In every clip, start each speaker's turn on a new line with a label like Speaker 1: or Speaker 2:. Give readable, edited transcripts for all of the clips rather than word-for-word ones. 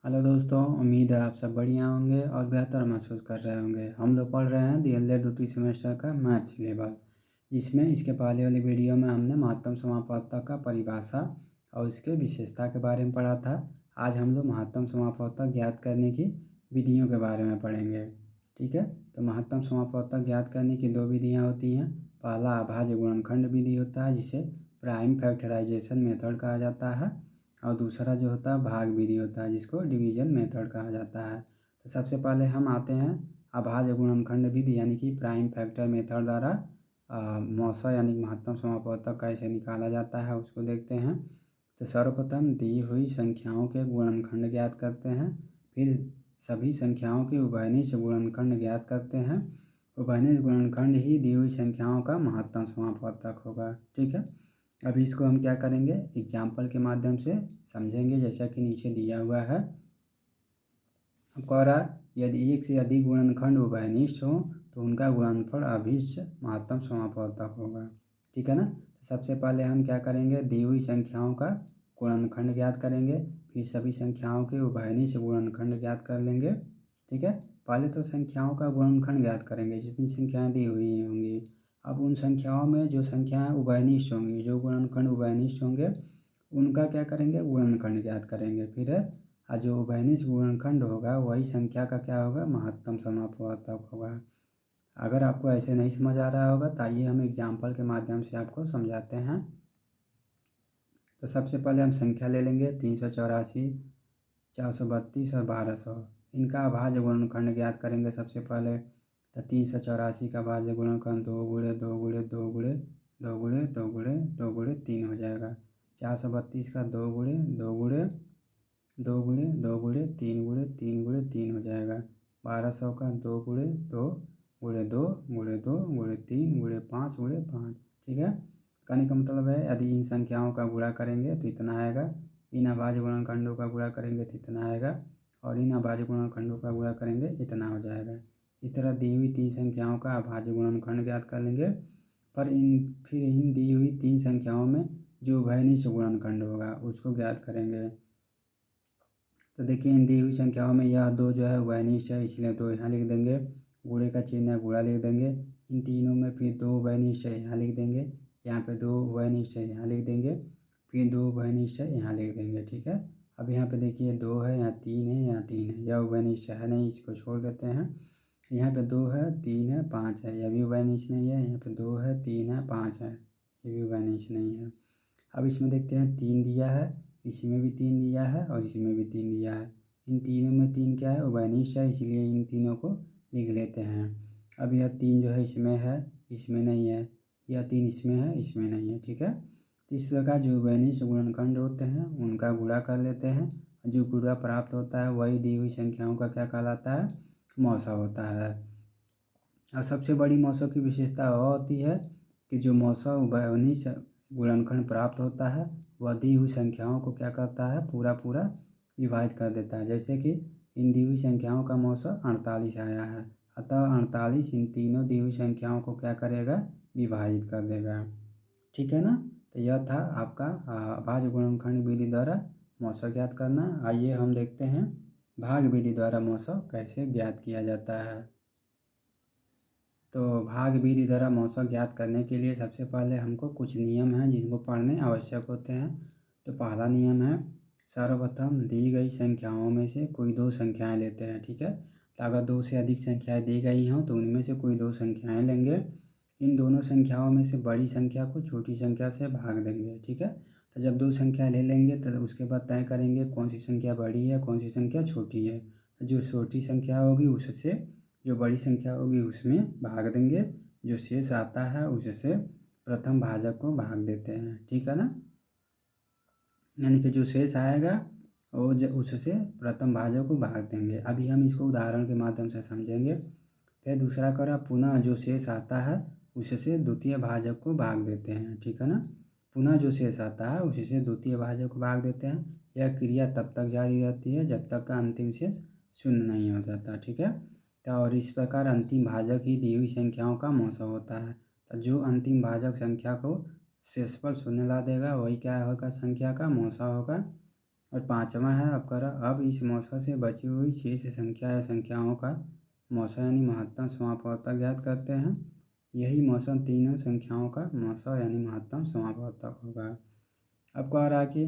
Speaker 1: Hello दोस्तों, उम्मीद है आप सब बढ़िया होंगे और बेहतर महसूस कर रहे होंगे। हम लोग पढ़ रहे हैं डी.एल.एड. द्वितीय सेमेस्टर का मैथ सिलेबस, जिसमें इसके पहले वाली वीडियो में हमने महत्तम समापवर्तक का परिभाषा और उसके विशेषता के बारे में पढ़ा था। आज हम लोग महत्तम समापवर्तक ज्ञात करने की विधियों के बारे में पढ़ेंगे। ठीक है, तो महत्तम समापवर्तक ज्ञात करने की दो विधियाँ होती हैं। पहला अभाज्य गुणनखंड विधि होता है, जिसे प्राइम फैक्टराइजेशन मेथड कहा जाता है, और दूसरा जो होता है भाग विधि होता है, जिसको डिवीजन मेथड कहा जाता है। तो सबसे पहले हम आते हैं अभाज्य गुणनखंड विधि यानी कि प्राइम फैक्टर मेथड द्वारा मौसा यानी महत्तम समापवर्तक कैसे निकाला जाता है उसको देखते हैं। तो सर्वप्रथम दी हुई संख्याओं के गुणनखंड ज्ञात करते हैं, फिर सभी संख्याओं के उभयनिष्ठ गुणनखंड ज्ञात करते हैं। उभयनिष्ठ गुणनखंड ही दी हुई संख्याओं का महत्तम समापवर्तक होगा। ठीक है, अभी इसको हम क्या करेंगे, एग्जाम्पल के माध्यम से समझेंगे, जैसा कि नीचे दिया हुआ है। अब कह रहा है यदि एक से अधिक गुणनखंड उभयनिष्ठ हो तो उनका गुणनफल अभिष्ट महत्तम समापवर्तक होगा। ठीक है ना। सबसे पहले हम क्या करेंगे, दी हुई संख्याओं का गुणनखंड ज्ञात करेंगे, फिर सभी संख्याओं के उभयनिष्ठ गुणनखंड ज्ञात कर लेंगे। ठीक है, पहले तो संख्याओं का गुणनखंड ज्ञात करेंगे जितनी संख्याएं दी हुई होंगी। अब उन संख्याओं में जो संख्याएं उभयनिष्ठ होंगी, जो गुणनखंड उभयनिष्ठ होंगे, उनका क्या करेंगे, गुणनखंड ज्ञात करेंगे। फिर जो उभयनिष्ठ गुणनखंड होगा वही संख्या का क्या होगा, महत्तम समापवर्तक होगा। अगर आपको ऐसे नहीं समझ आ रहा होगा तो आइए हम एग्जाम्पल के माध्यम से आपको समझाते हैं। तो सबसे पहले हम संख्या ले लेंगे 384, 432 और 1200। इनका अभाज्य गुणनखंड ज्ञात करेंगे सबसे पहले। तो 384 का भाज्य गुणनखंड 2 गुणे 2 गुणे 2 गुणे 2 गुणे 2 गुणे 2 गुणे 3 हो जाएगा। 432 का 2 गुणे 2 गुणे 2 गुणे 2 गुणे 3 गुणे 3 गुणे 3 हो जाएगा। 1200 का 2 गुणे 2 गुणे 2 गुणे 2 गुणे 3 गुणे 5 गुणे 5। ठीक है, कहने का मतलब है यदि इन संख्याओं का गुणा करेंगे तो इतना आएगा, इन अभाज्य गुणनखंडों का गुणा करेंगे तो इतना आएगा, और इन अभाज्य गुणनखंडों का गुणा करेंगे इतना हो जाएगा। इस तरह दी हुई तीन संख्याओं का अभाज्य गुणनखंड ज्ञात कर लेंगे। फिर इन दी हुई तीन संख्याओं में जो उभयनिष्ठ गुणनखंड होगा उसको ज्ञात करेंगे। तो देखिए इन दी हुई संख्याओं में यह दो जो है उभयनिष्ठ है, इसलिए दो यहाँ लिख देंगे, गुणे का चिन्ह है गुणा लिख देंगे। इन तीनों में फिर दो उभयनिष्ठ है यहाँ लिख देंगे, यहाँ पे दो उभयनिष्ठ है यहाँ लिख देंगे, फिर दो उभयनिष्ठ है यहाँ लिख देंगे। ठीक है, अब यहाँ पे देखिए दो है, यहाँ तीन है, यहाँ तीन है, यह उभयनिष्ठ है नहीं, इसको छोड़ देते हैं। यहाँ पे दो है, तीन है, पाँच है, यह भी उभयनिष्ठ नहीं है। यहाँ पे दो है, तीन है, पाँच है, ये भी उभयनिष्ठ नहीं है। अब इसमें देखते हैं तीन दिया है, इसमें भी तीन दिया है और इसमें भी तीन दिया है। इन तीनों में तीन क्या है, उभयनिष्ठ है, इसलिए इन तीनों को लिख लेते हैं। अब यह तीन जो है इसमें है, इसमें नहीं है, यह तीन इसमें है, इसमें नहीं है। ठीक है, तो इस प्रकार जो उभयनिष्ठ गुणनखंड होते हैं उनका गुणा कर लेते हैं। जो गुणा प्राप्त होता है वही दी हुई संख्याओं का क्या कहलाता है, मौसा होता है। और सबसे बड़ी मौसों की विशेषता वह होती है कि जो मौसा उभयनिष्ठ गुणनखंड प्राप्त होता है वह दी हुई संख्याओं को क्या करता है, पूरा पूरा विभाजित कर देता है। जैसे कि इन दी हुई संख्याओं का मौसा 48 आया है, अतः 48 इन तीनों दी हुई संख्याओं को क्या करेगा, विभाजित कर देगा। ठीक है ना। तो यह था आपका अभाज्य गुणनखंड विधि द्वारा मौसा ज्ञात करना। आइए हम देखते हैं भाग विधि द्वारा मौसा कैसे ज्ञात किया जाता है। तो भाग विधि द्वारा मौसा ज्ञात करने के लिए सबसे पहले हमको कुछ नियम हैं जिनको पढ़ने आवश्यक होते हैं। तो पहला नियम है, सर्वप्रथम दी गई संख्याओं में से कोई दो संख्याएं लेते हैं। ठीक है, तो अगर दो से अधिक संख्याएं दी गई हों तो उनमें से कोई दो संख्याएं लेंगे। इन दोनों संख्याओं में से बड़ी संख्या को छोटी संख्या से भाग देंगे। ठीक है, तो जब दो संख्या ले लेंगे तो उसके बाद तय करेंगे कौन सी संख्या बड़ी है कौन सी संख्या छोटी है। जो छोटी संख्या होगी उससे जो बड़ी संख्या होगी उसमें भाग देंगे, जो शेष आता है उससे प्रथम भाजक को भाग देते हैं। ठीक है ना, यानी कि जो शेष आएगा वो उससे प्रथम भाजक को भाग देंगे। अभी हम इसको उदाहरण के माध्यम से समझेंगे। फिर दूसरा करा, पुनः जो शेष आता है उससे द्वितीय भाजक को भाग देते हैं। ठीक है ना, पुनः जो शेष आता है उससे द्वितीय भाजक को भाग देते हैं। यह क्रिया तब तक जारी रहती है जब तक का अंतिम शेष शून्य नहीं हो जाता। ठीक है, तो और इस प्रकार अंतिम भाजक ही दी हुई संख्याओं का मौसा होता है। तो जो अंतिम भाजक संख्या को शेषफल शून्य ला देगा वही क्या होगा, संख्या का मौसा होगा। और पाँचवा है आपका अब इस मौसा से बची हुई शेष संख्या या संख्याओं का मौसा यानी महत्तम समापवर्तक ज्ञात करते हैं। यही मौसा तीनों संख्याओं का मौसा यानी महत्तम समापवर्तक होगा। अब कह रहा कि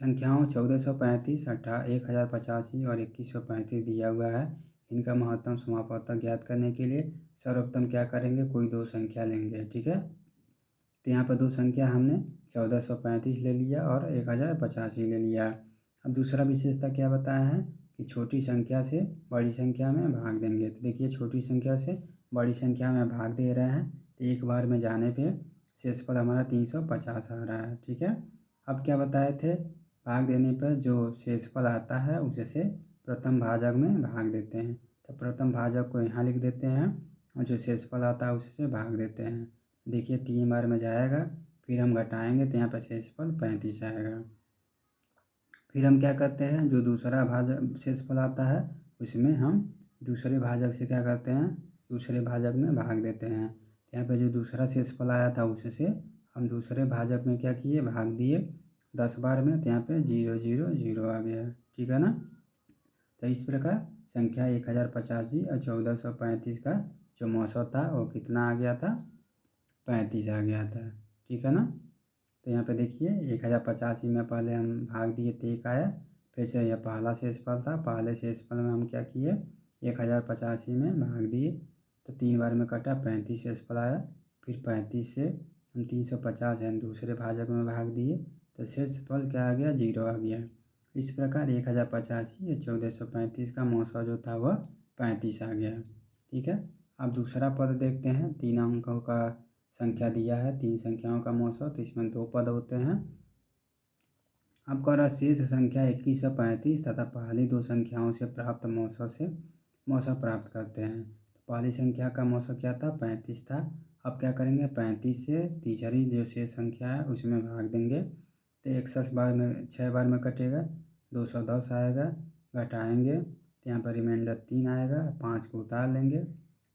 Speaker 1: संख्याओं 1435, 1085 और 2135 दिया हुआ है। इनका महत्तम समापवर्तक ज्ञात करने के लिए सर्वप्रथम क्या करेंगे, कोई दो संख्या लेंगे। ठीक है, तो यहाँ पर दो संख्या हमने 1435 ले लिया और 1085 ले लिया। अब दूसरा विशेषता क्या बताया है कि छोटी संख्या से बड़ी संख्या में भाग देंगे। तो देखिए, छोटी संख्या से बड़ी संख्या में भाग दे रहे हैं तो एक बार में जाने पे शेषफल हमारा 350 आ रहा है। ठीक है, अब क्या बताए थे, भाग देने पर जो शेषफल आता है उससे प्रथम भाजक में भाग देते हैं। तो प्रथम भाजक को यहाँ लिख देते हैं और जो शेषफल आता है उससे भाग देते हैं। देखिए 3 बार में जाएगा, फिर हम घटाएंगे तो यहाँ पर शेषफल 35 आएगा। फिर हम क्या करते हैं, जो दूसरा भाजक शेषफल आता है उसमें हम दूसरे भाजक से क्या करते हैं, दूसरे भाजक में भाग देते हैं। यहाँ पे जो दूसरा शेषफल आया था उससे हम दूसरे भाजक में क्या किए, भाग दिए 10 बार में, तो यहाँ पे 0 0 0 आ गया। ठीक है ना। तो इस प्रकार संख्या 1085 और 1435 का जो मौसा था वो कितना आ गया था, 35 आ गया था। ठीक है ना। तो यहाँ पे देखिए 1085 में पहले हम भाग दिए तो 1 आया, फिर से यह पहला शेषफल था, पहले शेषफल में हम क्या किए 1085 में भाग दिए तो 3 बार में कटा, 35 शेषफल आया। फिर 35 से हम 350 यानी दूसरे भाजक में भाग दिए तो शेषफल क्या आ गया, 0 आ गया। इस प्रकार 1085 या 1435 का मौसा जो था वह 35 आ गया। ठीक है, अब दूसरा पद देखते हैं। 3 अंकों का संख्या दिया है, 3 संख्याओं का मौसा, तो इसमें 2 पद होते हैं। अब कह रहा शेष संख्या 2135 तथा पहली 2 संख्याओं से प्राप्त मौसा से मौसा प्राप्त करते हैं। तो पहली संख्या का मौसा क्या था, 35 था। अब क्या करेंगे, 35 से तीसरी जो शेष संख्या है उसमें भाग देंगे तो 61 बार में 6 बार में कटेगा, 210 आएगा। घटाएंगे तो यहाँ पर रिमाइंडर 3 आएगा, 5 को उतार लेंगे।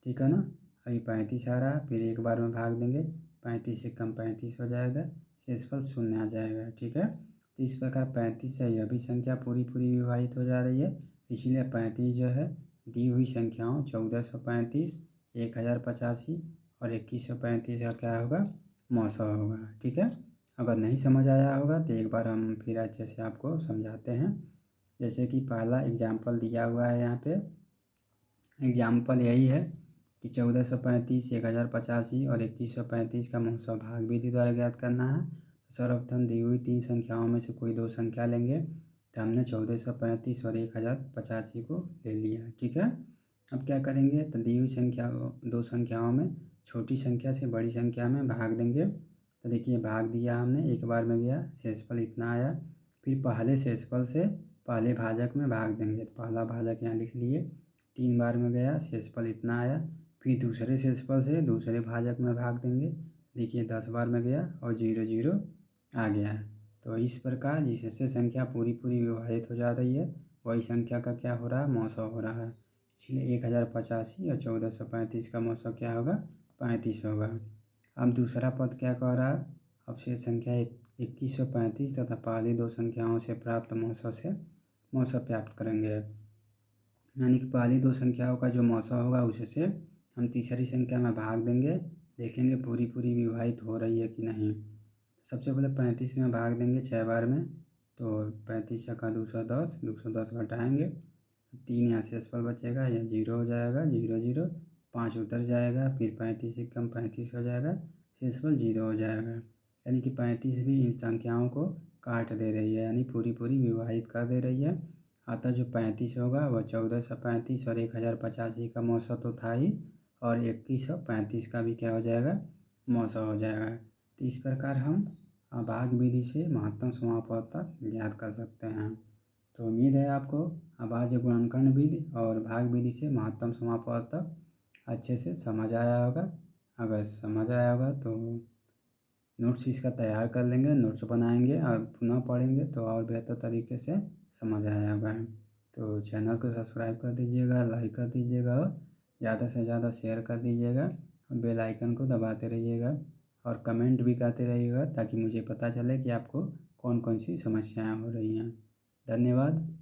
Speaker 1: ठीक है ना। अभी 35 आ रहा है, फिर एक बार में भाग देंगे, 35 से कम 35 हो जाएगा, शेषफल 0 आ जाएगा। ठीक है, तो इस प्रकार 35 से यह भी संख्या पूरी विभाजित हो जा रही है। इसलिए 35 जो है दी हुई संख्याओं 1435, 1085 और 2135 का क्या होगा, मौसा होगा। ठीक है, अगर नहीं समझ आया होगा तो एक बार हम फिर अच्छे से आपको समझाते हैं। जैसे कि पहला एग्जाम्पल दिया हुआ है, यहाँ पे एग्जाम्पल यही है कि 1435, 1085 और 2135 का मौसा भाग विधि द्वारा ज्ञात करना है। सर्वप्रथम दी हुई 3 संख्याओं में से कोई 2 संख्या लेंगे। तो हमने 1435 और 1085 को ले लिया। ठीक है, अब क्या करेंगे, तो दी हुई संख्या 2 संख्याओं में छोटी संख्या से बड़ी संख्या में भाग देंगे। तो देखिए भाग दिया हमने, एक बार में गया, शेषफल इतना आया। फिर पहले शेषफल से पहले भाजक में भाग देंगे, तो पहला भाजक यहाँ लिख लिए, 3 बार में गया, शेषफल इतना आया। फिर दूसरे शेषफल से दूसरे भाजक में भाग देंगे, देखिए 10 बार में गया और 0 0 आ गया। तो इस प्रकार जिससे संख्या पूरी विभाजित हो जा रही है वही संख्या का क्या हो रहा है, मौसा हो रहा है। इसलिए 1085 और 1435 का मौसा क्या होगा, 35 होगा। अब दूसरा पद क्या कह रहा है, अब शेष संख्या 2135 तथा पहली 2 संख्याओं से प्राप्त मौसा से मौसा प्राप्त करेंगे। यानी कि पहली 2 संख्याओं का जो मौसा होगा उससे हम तीसरी संख्या में भाग देंगे, देखेंगे पूरी विभाजित हो रही है कि नहीं। सबसे पहले 35 में भाग देंगे 6 बार में, तो 35 का 210, 210 घटाएंगे, 3 यहाँ शेषफल बचेगा, यह 0 हो जाएगा, 0 0 5 उतर जाएगा, फिर 35 से कम 35 हो जाएगा, शेषफल 0 हो जाएगा। यानी कि 35 भी इन संख्याओं को काट दे रही है, यानी पूरी विभाजित कर दे रही है। अतः जो 35 होगा वह 1435 और 1085 का मौसा तो था ही, और 2135 का भी क्या हो जाएगा, मौसा हो जाएगा। तो इस प्रकार हम भाग विधि से महत्तम समापवर्तक ज्ञात कर सकते हैं। तो उम्मीद है आपको अभाज्य गुणनखंड विधि और भाग विधि से महत्तम समापवर्तक अच्छे से समझ आया होगा। अगर समझ आया होगा तो नोट्स इसका तैयार कर लेंगे, नोट्स बनाएंगे और पुनः पढ़ेंगे तो और बेहतर तरीके से समझ आया होगा। तो चैनल को सब्सक्राइब कर दीजिएगा, लाइक कर दीजिएगा और ज़्यादा से ज़्यादा शेयर कर दीजिएगा और बेल आइकन को दबाते रहिएगा और कमेंट भी करते रहिएगा ताकि मुझे पता चले कि आपको कौन कौन सी समस्याएं हो रही हैं। धन्यवाद।